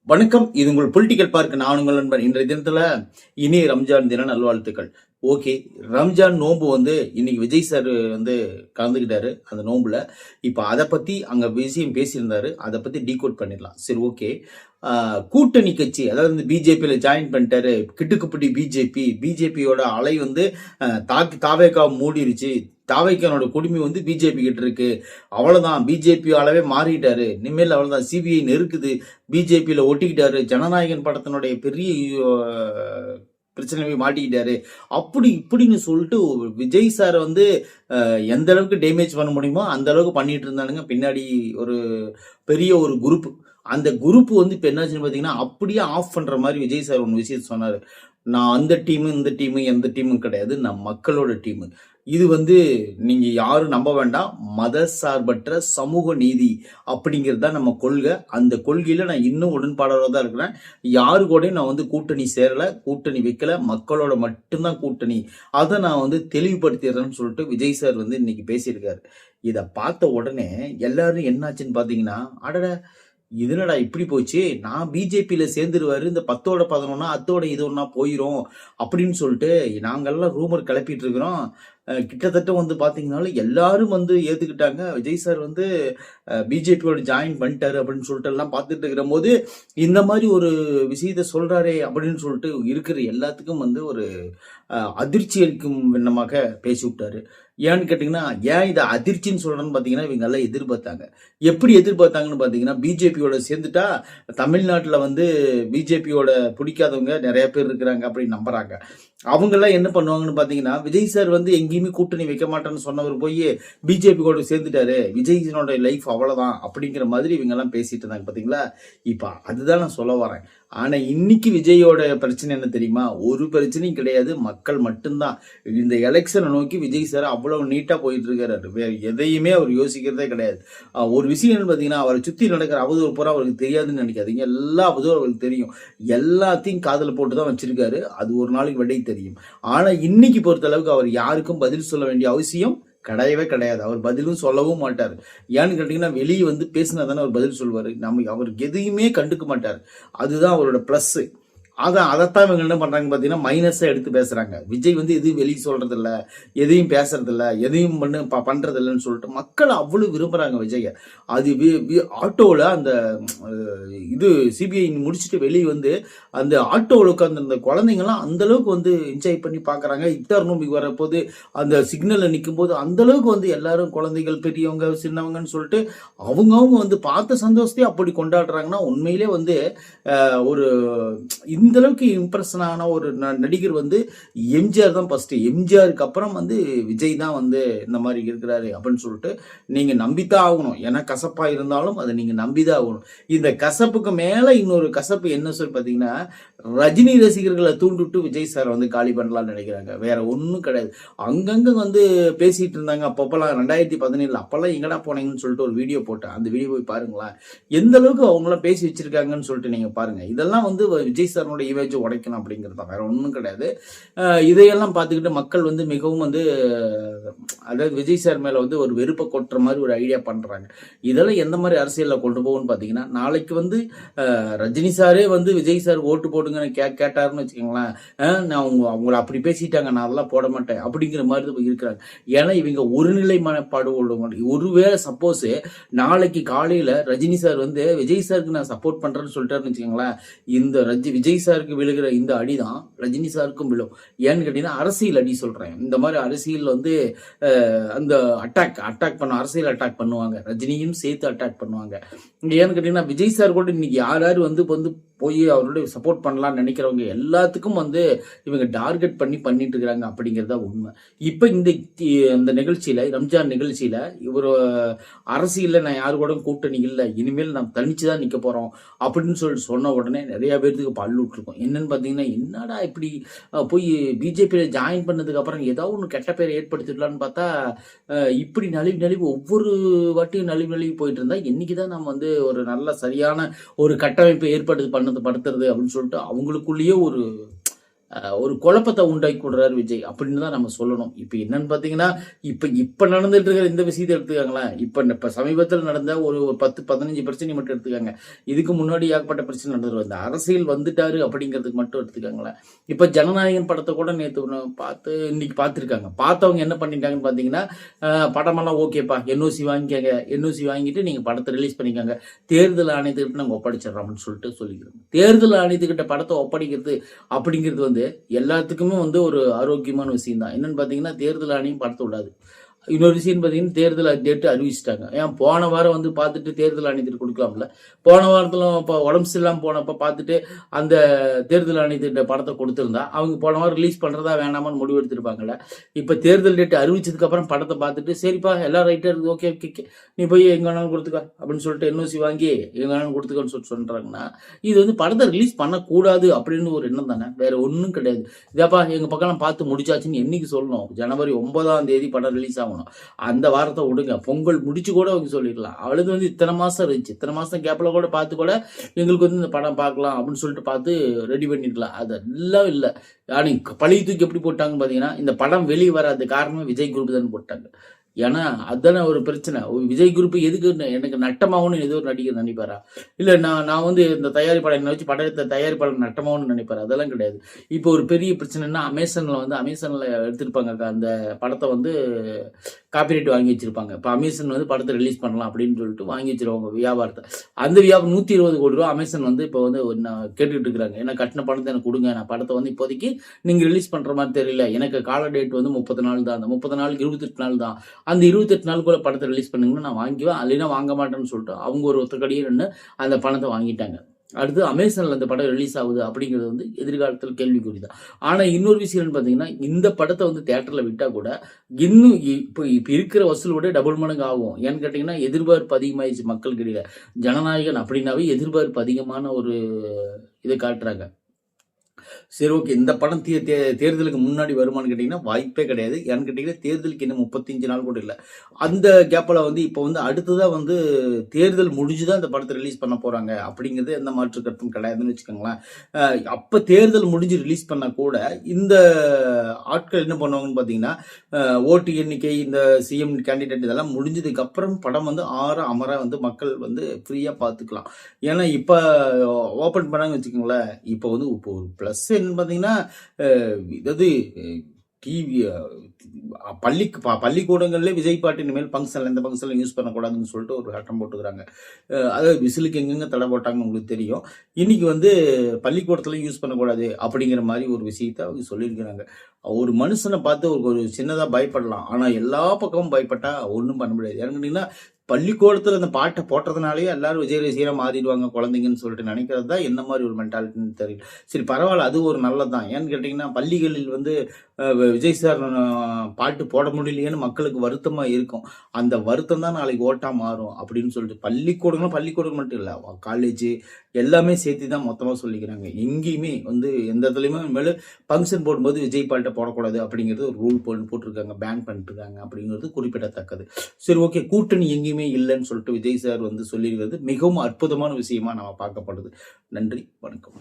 வணக்கம். இது உங்கள் பொலிட்டிக்கல் பார்க். நான் உங்கள் நண்பன். இன்றைய தினத்துல இனிய ரம்ஜான் தின நல்வாழ்த்துக்கள். ஓகே, ரம்ஜான் நோன்பு இன்னைக்கு விஜய் சார் கலந்துக்கிட்டாரு அந்த நோன்புல. இப்ப அதை பத்தி அங்க விஷயம் பேசியிருந்தாரு. அதை பத்தி டீகோட் பண்ணிடலாம். சரி, ஓகே. கூட்டணி கட்சி, அதாவது இந்த பிஜேபியில ஜாயின் பண்ணிட்டாரு. கிட்டுக்குப்பிடி பிஜேபியோட அலை தாவேக்கா மூடிருச்சு. தாவைக்கானோட குடுமி பிஜேபி கிட்ட இருக்கு. அவ்வளவுதான், பிஜேபி அளவே மாறிட்டாரு. இனிமேல் அவ்வளவுதான், சிபிஐ நெருக்குது, பிஜேபியில ஒட்டிக்கிட்டாரு, ஜனநாயகன் படத்தினுடைய பெரிய பிரச்சனை மாட்டிக்கிட்டாரு, அப்படி இப்படின்னு சொல்லிட்டு விஜய் சார் எந்த அளவுக்கு டேமேஜ் பண்ண முடியுமோ அந்த அளவுக்கு பண்ணிட்டு இருந்தானுங்க. பின்னாடி ஒரு பெரிய ஒரு குரூப். அந்த குரூப் இப்ப என்னாச்சுன்னு பாத்தீங்கன்னா, அப்படியே ஆஃப் பண்ற மாதிரி விஜய் சார் ஒன்று விஷயத்த சொன்னாரு. நான் அந்த டீமு இந்த டீமு எந்த டீமும் கிடையாது, நான் மக்களோட டீமு. இது நீங்க யாரும் நம்ப வேண்டாம். மத சார்பற்ற சமூக நீதி அப்படிங்கிறது தான் நம்ம கொள்கை. அந்த கொள்கையில நான் இன்னும் உடன்பாடாக தான் இருக்கிறேன். யாரு கூட நான் கூட்டணி சேரல, கூட்டணி வைக்கல, மக்களோட மட்டும்தான் கூட்டணி. அதை நான் தெளிவுபடுத்திடுறேன்னு சொல்லிட்டு விஜய் சார் இன்னைக்கு பேசியிருக்காரு. இதை பார்த்த உடனே எல்லாரும் என்னாச்சுன்னு பாத்தீங்கன்னா, அடட இதுனடா இப்படி போச்சு, நான் பிஜேபியில சேர்ந்துருவாரு, இந்த 10ஓட 11 அத்தோட இது ஒன்னா போயிரும் அப்படின்னு சொல்லிட்டு நாங்கெல்லாம் ரூமர் கிளப்பிட்டு இருக்கிறோம். கிட்டத்தட்ட பாத்தீங்கன்னாலும் எல்லாரும் ஏத்துக்கிட்டாங்க. விஜய் சார் பிஜேபியோட ஜாயின் பண்ணிட்டாரு அப்படின்னு சொல்லிட்டு எல்லாம் பார்த்துட்டு இருக்கிற போது இந்த மாதிரி ஒரு விஷயத்த சொல்றாரே அப்படின்னு சொல்லிட்டு இருக்கிற எல்லாத்துக்கும் ஒரு அதிர்ச்சி அளிக்கும் விண்ணமாக பேசி விட்டாரு. ஏன்னு கேட்டீங்கன்னா, ஏன் இதை அதிர்ச்சின்னு சொல்றேன்னு பாத்தீங்கன்னா, இவங்க எல்லாம் எதிர்பார்த்தாங்க. எப்படி எதிர்பார்த்தாங்கன்னு பாத்தீங்கன்னா, பிஜேபியோட சேர்ந்துட்டா தமிழ்நாட்டுல பிஜேபியோட பிடிக்காதவங்க நிறைய பேர் இருக்கிறாங்க அப்படின்னு நம்புறாங்க. அவங்க எல்லாம் என்ன பண்ணுவாங்கன்னு பாத்தீங்கன்னா, விஜய் சார் எங்கேயுமே கூட்டணி வைக்க மாட்டேன்னு சொன்னவர் போய் பிஜேபி கூட சேர்ந்துட்டாரு, விஜய்னோட லைஃப் அவ்வளவுதான் அப்படிங்கிற மாதிரி இவங்க எல்லாம் பேசிட்டு இருந்தாங்க. பாத்தீங்களா? இப்ப அதுதான் நான் சொல்ல வரேன். ஆனா இன்னைக்கு விஜயோட பிரச்சனை என்ன தெரியுமா? ஒரு பிரச்சனையும் கிடையாது, மக்கள் மட்டும்தான். இந்த எலெக்ஷனை நோக்கி விஜய் சார் அவ்வளவு நீட்டா போயிட்டு இருக்காரு. வேற எதையுமே அவர் யோசிக்கிறதே கிடையாது. ஒரு விஷயம் என்ன பாத்தீங்கன்னா, அவரை சுத்தி நடக்கிற அவதூறு பூரா அவருக்கு தெரியாதுன்னு நினைக்காதீங்க. எல்லா அவதூறு அவருக்கு தெரியும். எல்லாத்தையும் காதல போட்டுதான் வச்சிருக்காரு. அது ஒரு நாளைக்கு விடை தெரியும். ஆனா இன்னைக்கு பொறுத்த அளவுக்கு அவர் யாருக்கும் பதில் சொல்ல வேண்டிய அவசியம் கிடையவே கிடையாது. அவர் பதிலும் சொல்லவும் மாட்டார். ஏன்னு கேட்டீங்கன்னா, வெளியே பேசினா தானே அவர் பதில் சொல்வாரு. அவருக்கு எதையுமே கண்டுக்க மாட்டார். அதுதான் அவரோட பிளஸ். அதைத்தான் இவங்க என்ன பண்றாங்க பாத்தீங்கன்னா, மைனஸா எடுத்து பேசுறாங்க. விஜய் எதுவும் வெளியே சொல்றது இல்ல, எதையும் பேசுறது இல்ல, எதையும் பண்றது இல்லைன்னு சொல்லிட்டு மக்கள் அவ்வளவு விரும்புறாங்க விஜய. அது ஆட்டோல அந்த இது சிபிஐ முடிச்சுட்டு வெளியே அந்த ஆட்டோவில் உட்காந்து அந்த குழந்தைங்கலாம் அந்த அளவுக்கு என்ஜாய் பண்ணி பாக்குறாங்க. இஃப்தார் நோம்பிக்கு வரப்போது அந்த சிக்னல்ல நிற்கும் போது அந்த அளவுக்கு எல்லாரும் குழந்தைகள், பெரியவங்க, சின்னவங்கன்னு சொல்லிட்டு அவங்க பார்த்த சந்தோஷத்தையே அப்படி கொண்டாடுறாங்கன்னா, உண்மையிலே ஒரு இந்த அளவுக்கு இம்ப்ரெஷன் ஆன ஒரு நடிகர் எம்ஜிஆர் தான் ஃபர்ஸ்ட். எம்ஜிஆருக்கு அப்புறம் விஜய் தான் இந்த மாதிரி இருக்கிறாரு அப்படின்னு சொல்லிட்டு நீங்க நம்பித்தான் ஆகணும். ஏன்னா கசப்பா இருந்தாலும் அதை நீங்க நம்பிதான் ஆகணும். இந்த கசப்புக்கு மேல இன்னொரு கசப்பு என்ன சொல்லி பாத்தீங்கன்னா, ரஜினி ரசிகர்களை தூண்டுட்டு விஜய் சார் காலி பண்ணலாம்னு நினைக்கிறாங்க. வேற ஒன்றும் கிடையாது. அங்கங்க பேசிட்டு இருந்தாங்க. அப்பப்பெல்லாம் 2017 அப்பெல்லாம் எங்கடா போனீங்கன்னு சொல்லிட்டு ஒரு வீடியோ போட்டேன். அந்த வீடியோ போய் பாருங்களேன். எந்த அளவுக்கு அவங்களாம் பேசி வச்சிருக்காங்கன்னு சொல்லிட்டு நீங்க பாருங்க. இதெல்லாம் விஜய் சார் இமேஜ் உடைக்கணும் அப்படிங்கிறது வேற ஒன்றும் கிடையாது. இதையெல்லாம் பார்த்துக்கிட்டு மக்கள் மிகவும் அதாவது விஜய் சார் மேல ஒரு வெறுப்பை கொட்டுற மாதிரி ஒரு ஐடியா பண்றாங்க. இதெல்லாம் எந்த மாதிரி அரசியல்ல கொண்டு போகும்னு பாத்தீங்கன்னா, நாளைக்கு ரஜினி சாரே விஜய் சார் ஓட்டு போடுங்கன்னு கேட்டாருன்னு வச்சுக்கோங்களேன், நான் அவங்கள அப்படி பேசிட்டாங்க, நான் அதெல்லாம் போட மாட்டேன் அப்படிங்கிற மாதிரி இருக்கிறாங்க. ஏன்னா இவங்க ஒருநிலை மனப்பாடு உள்ளவங்க. ஒருவேளை சப்போஸ் நாளைக்கு காலையில ரஜினி சார் விஜய் சாருக்கு நான் சப்போர்ட் பண்றேன்னு சொல்லிட்டாருன்னு வச்சுக்கோங்களேன், இந்த விஜய் சாருக்கு விழுகிற இந்த அடிதான் ரஜினி சாருக்கும் விழும். ஏன்னு கேட்டீங்கன்னா, அரசியல் அடி சொல்றேன். இந்த மாதிரி அரசியல் அந்த அரசியல் அட்டாக் பண்ணுவாங்க, ரஜினியும் சேர்த்து அட்டாக் பண்ணுவாங்க. ஏன்னு கேட்டீங்கன்னா, விஜய் சார் கூட இன்னைக்கு யார் யார் போய் அவருடைய சப்போர்ட் பண்ணலாம்னு நினைக்கிறவங்க எல்லாத்துக்கும் இவங்க டார்கெட் பண்ணிட்டு இருக்கிறாங்க அப்படிங்கிறதா உண்மை. இப்ப இந்த நிகழ்ச்சியில, ரம்ஜான் நிகழ்ச்சியில, இவர் அரசியல்ல நான் யாரு கூட கூட்டணி இல்லை, இனிமேல் நான் தனிச்சுதான் நிக்க போறோம் அப்படின்னு சொல்லிட்டு சொன்ன உடனே நிறைய பேருக்கு பல்லு விட்டுருக்கும். என்னன்னு பாத்தீங்கன்னா, என்னடா இப்படி போய் பிஜேபியில ஜாயின் பண்ணதுக்கு அப்புறம் ஏதாவது ஒன்று கெட்ட பேரை ஏற்படுத்திடலான்னு பார்த்தா, இப்படி நலிவு ஒவ்வொரு வாட்டியும் நலிவு போயிட்டு இருந்தா, என்னைக்குதான் நம்ம ஒரு நல்ல சரியான ஒரு கட்டமைப்பை ஏற்படுத்துறது அப்படின்னு சொல்லிட்டு அவங்களுக்குள்ளேயே ஒரு ஒரு குழப்பத்தை உண்டாக்கி கொடுறாரு விஜய் அப்படின்னு தான் நம்ம சொல்லணும். இப்போ என்னன்னு பார்த்தீங்கன்னா, இப்போ நடந்துட்டு இருக்கிற இந்த விஷயத்தை எடுத்துக்காங்களேன். இப்போ சமீபத்தில் நடந்த ஒரு 10-15 பிரச்சனை மட்டும் எடுத்துக்காங்க. இதுக்கு முன்னாடி ஏகப்பட்ட பிரச்சனை நடந்துட்டு வந்த அரசியல் வந்துட்டாரு அப்படிங்கிறதுக்கு மட்டும் எடுத்துக்காங்களேன். இப்போ ஜனநாயகன் படத்தை கூட நேற்று இன்னைக்கு பார்த்துருக்காங்க. பார்த்தவங்க என்ன பண்ணிட்டாங்கன்னு பார்த்தீங்கன்னா, படமெல்லாம் ஓகேப்பா, என்ஓசி வாங்கிக்கங்க, என்ஓசி வாங்கிட்டு நீங்கள் படத்தை ரிலீஸ் பண்ணிக்கோங்க, தேர்தல் ஆணையத்துக்கிட்ட நாங்கள் ஒப்படைச்சிடறோம்னு சொல்லிட்டு சொல்லிக்கிறோம். தேர்தல் ஆணையத்துக்கிட்ட படத்தை ஒப்படைக்கிறது அப்படிங்கிறது எல்லாத்துக்குமே ஒரு ஆரோக்கியமான விஷயம் தான். என்னன்னு பார்த்தீங்கன்னா, தேர்தல் ஆணையம் படத்தை விடாது. இன்னொரு விஷயம் பார்த்தீங்கன்னா, தேர்தல் டேட்டு அறிவிச்சிட்டாங்க. ஏன் போன வாரம் பார்த்துட்டு தேர்தல் ஆணையத்துக்கு கொடுக்கலாம்ல. போன வாரத்தில் இப்போ உடம்பு சரியில்லாமல் போனப்போ பார்த்துட்டு அந்த தேர்தல் ஆணையத்திட்ட படத்தை கொடுத்துருந்தா அவங்க போன வாரம் ரிலீஸ் பண்ணுறதா வேணாமான்னு முடிவு எடுத்திருப்பாங்கல்ல. இப்போ தேர்தல் டேட்டு அறிவிச்சதுக்கப்புறம் படத்தை பார்த்துட்டு சரிப்பா எல்லாம் ரைட்டாக இருக்குது, ஓகே ஓகே நீ போய் எங்கே வேணாலும் கொடுத்துக்கோ அப்படின்னு சொல்லிட்டு என்ஓசி வாங்கி எங்கே வேணாலும் கொடுத்துக்கோன்னு சொல்கிறாங்கன்னா, இது படத்தை ரிலீஸ் பண்ணக்கூடாது அப்படின்னு ஒரு எண்ணம் தானே, வேற ஒன்றும் கிடையாது. இதாப்பா எங்கள் பக்கம்லாம் பார்த்து முடிச்சாச்சுன்னு என்னைக்கு சொல்லணும்? ஜனவரி 9ஆம் தேதி படம் ரிலீஸ் ஆகணும். அந்த வாரத்தை விடுங்க, பொங்கல் முடிச்சு கூட அவங்க சொல்லிடலாம். அவளுக்கு இத்தனை மாசம் இருந்துச்சு, இத்தனை மாசம் கேப்ல கூட பார்த்து கூட எங்களுக்கு இந்த படம் பார்க்கலாம் அப்படின்னு சொல்லிட்டு பார்த்து ரெடி பண்ணிருக்கலாம். அதெல்லாம் இல்லை. பழைய தூக்கி எப்படி போட்டாங்கன்னு பாத்தீங்கன்னா, இந்த படம் வெளியே வராத காரணம் விஜய் குரூப் தான் போட்டாங்க. ஏன்னா அதுதானே ஒரு பிரச்சனை. விஜய் குரூப் எதுக்கு எனக்கு நட்டமாகணும்னு ஏதோ ஒரு நடிகர் நினைப்பாரா? இல்லை நான் இந்த தயாரிப்பாளர் என்ன வச்சு படத்தை தயாரிப்பாளர் நட்டமாகணும்னு நினைப்பாரு? அதெல்லாம் கிடையாது. இப்போ ஒரு பெரிய பிரச்சனைனா அமேசானில் எடுத்திருப்பாங்க அந்த படத்தை காப்பிரைட் வாங்கி வச்சிருப்பாங்க. இப்போ அமேசான் படத்தை ரிலீஸ் பண்ணலாம் அப்படின்னு சொல்லிட்டு வாங்கி வச்சிருவாங்க வியாபாரத்தை. அந்த வியாபாரம் 120 கோடி ரூபா அமேசான் இப்போ கேட்டுக்கிட்டு இருக்கிறாங்க. ஏன்னா கட்டின பணத்தை எனக்கு கொடுங்க, நான் படத்தை இப்போதைக்கு நீங்கள் ரிலீஸ் பண்ணுற மாதிரி தெரியல, எனக்கு கால டேட் 30 நாள் தான், அந்த 30 நாளுக்கு 28 நாள் தான், அந்த 28 நாளுக்குள்ள படத்தை ரிலீஸ் பண்ணுங்கன்னா நான் வாங்குவேன், இல்லைன்னா வாங்க மாட்டேன்னு சொல்லிட்டு அவங்க ஒரு ஒத்தக்கடியே நின்று அந்த பணத்தை வாங்கிட்டாங்க. அடுத்து அமேசானில் அந்த படம் ரிலீஸ் ஆகுது அப்படிங்கிறது எதிர்காலத்தில் கேள்விக்குறி தான். ஆனால் இன்னொரு விஷயம்னு பார்த்தீங்கன்னா, இந்த படத்தை தேட்டரில் விட்டால் கூட இன்னும் இப்போ இருக்கிற வசூலோட டபுள் மடங்கு ஆகும். ஏன்னு கேட்டிங்கன்னா, எதிர்பார்ப்பு அதிகமாகிடுச்சு மக்களுக்கிடையில. ஜனநாயகன் அப்படின்னாவே எதிர்பார்ப்பு அதிகமான ஒரு இதை காட்டுறாங்க. சரி ஓகே, இந்த படம் தேர்தலுக்கு முன்னாடி வருமானு கேட்டிங்கன்னா வாய்ப்பே கிடையாது. ஏன்னு கேட்டிங்கன்னா, தேர்தலுக்கு இன்னும் 35 நாள் கூட இல்லை. அந்த கேப்பில் இப்போ அடுத்ததாக தேர்தல் முடிஞ்சுதான் இந்த படத்தை ரிலீஸ் பண்ண போகிறாங்க அப்படிங்கிறது எந்த மாற்று கருத்தும் கிடையாதுன்னு வச்சுக்கோங்களேன். அப்போ தேர்தல் முடிஞ்சு ரிலீஸ் பண்ணால் கூட இந்த ஆட்கள் என்ன பண்ணுவாங்கன்னு பார்த்தீங்கன்னா, ஓட்டு எண்ணிக்கை, இந்த சிஎம் கேண்டிடேட் இதெல்லாம் முடிஞ்சதுக்கு அப்புறம் படம் அமர மக்கள் ஃப்ரீயாக பார்த்துக்கலாம். ஏன்னா இப்போ ஓப்பன் பண்ணாங்கன்னு வச்சுக்கோங்களேன், இப்போ இப்போ ஒரு ப்ளஸ் என்னன்னு பார்த்தீங்கன்னா, இதாவது டிவி பள்ளிக்கூடங்கள்லேயே விஜய் பாட்டு இனிமேல் ஃபங்க்ஷனில் எந்த ஃபங்க்ஷனில் யூஸ் பண்ணக்கூடாதுன்னு சொல்லிட்டு ஒரு சட்டம் போட்டுக்கிறாங்க. அதாவது விசிலுக்கு எங்கெங்கே தடை போட்டாங்கன்னு உங்களுக்கு தெரியும். இன்னைக்கு பள்ளிக்கூடத்தில் யூஸ் பண்ணக்கூடாது அப்படிங்கிற மாதிரி ஒரு விஷயத்தை அவங்க சொல்லியிருக்கிறாங்க. ஒரு மனுஷனை பார்த்து ஒரு சின்னதாக பயப்படலாம், ஆனால் எல்லா பக்கமும் பயப்பட்டா ஒன்றும் பண்ண முடியாது. ஏன்னு கேட்டிங்கன்னா, பள்ளிக்கூடத்தில் அந்த பாட்டை போட்டதுனாலேயே எல்லாரும் விஜய் ரசிகராக மாறிடுவாங்க குழந்தைங்கன்னு சொல்லிட்டு நினைக்கிறது தான் என்ன மாதிரி ஒரு மென்டாலிட்டின்னு தெரியல. சரி பரவாயில்ல, அது ஒரு நல்லதான். ஏன்னு கேட்டிங்கன்னா, பள்ளிகளில் விஜய் சார் பாட்டு போட முடியலையேன்னு மக்களுக்கு வருத்தமாக இருக்கும். அந்த வருத்தம் தான் நாளைக்கு ஓட்டாக மாறும் அப்படின்னு சொல்லிட்டு பள்ளிக்கூடம் மட்டும் இல்லை, காலேஜ் எல்லாமே சேர்த்து தான் மொத்தமாக சொல்லிக்கிறாங்க. எங்கேயுமே எந்த இடத்துலையுமே மேலே ஃபங்க்ஷன் போடும்போது விஜய் பாட்டை போடக்கூடாது அப்படிங்கிறது ஒரு ரூல் போட்டிருக்காங்க, பேன் பண்ணிட்டுருக்காங்க அப்படிங்கிறது குறிப்பிடத்தக்கது. சரி ஓகே, கூட்டணி எங்கேயுமே இல்லைன்னு சொல்லிட்டு விஜய் சார் சொல்லியிருக்கிறது மிகவும் அற்புதமான விஷயமா நம்ம பார்க்கப்படுது. நன்றி, வணக்கம்.